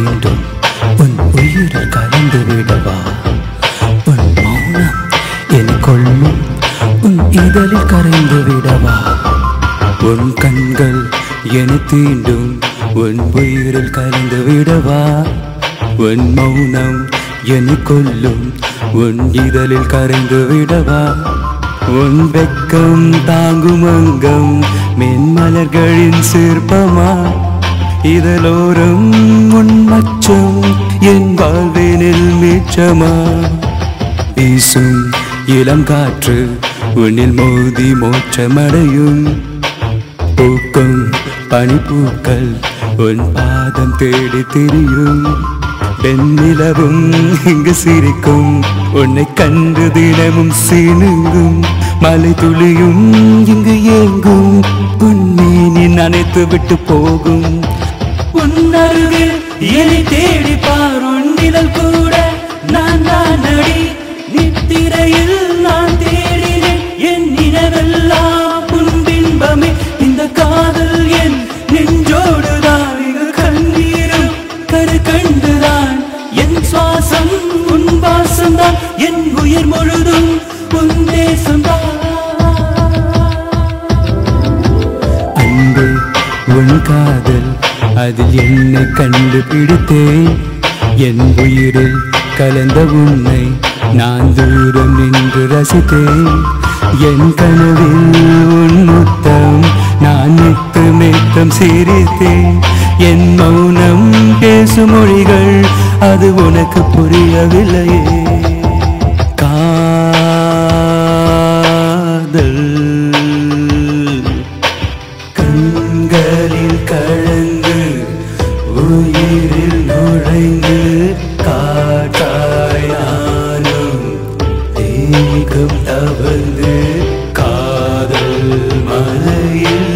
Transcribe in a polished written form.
தீண்டும் உன் உயிரில் கலந்து விடவா உன் மௌனம் என் கொள்ளும் உன் இதழில் கரைந்து விடவா உன் கண்கள் என தீண்டும் உன் உயிரில் கலந்து விடவா உன் மௌனம் என கொல்லும் உன் இதழில் கரைந்து விடவா உன் வெக்கம் தாங்கும் அங்கம் மென்மலர்களின் சிற்பமா இதழோரம் உன் மச்சம் என் வாழ்வினில் மீச்சமா வீசும் இளம் காற்று உன்னில் மோதி மோட்சமடையும் பூக்கும் பனிப்பூக்கள் உன் பாதம் தேடி திரியும் வெண்ணிலவும் இங்கு சிரிக்கும் உன்னை கண்டு தினமும் சீனுங்கும் மலை துளியும் இங்கு ஏங்கும் உன் மீனின் அணைத்து விட்டு போகும் உன் அருகில் என்னை தேடி பார் உன் நிழல் கூட நான் தான் அடி நித்திரையில் நான் தேடினேன் என் நினைவெல்லாம் உன் பின்பமே இந்த காதல் என் நெஞ்சோடுதான் இது கண்ணீரும் கரு கண்டுதான் என் சுவாசம் உன் வாசம்தான் என் உயிர் முழுதும் உன் தேசம்தான் அன்பே உன் காதல் அதில் என்னை கண்டுபிடித்தேன் என் உயிரில் கலந்த உன்னை நான் தூரம் நின்று ரசித்தேன் என் கனவில் உன் முத்தம் நான் நித்து மேத்தம் சிரித்தேன் என் மௌனம் பேசும் மொழிகள் அது உனக்கு புரியவில்லையே காதல் கண்களில் கலந்து உயிரில் நுழைந்து காட்டாய் நானும் தேகம் தவழ்ந்து காதல் மலையில்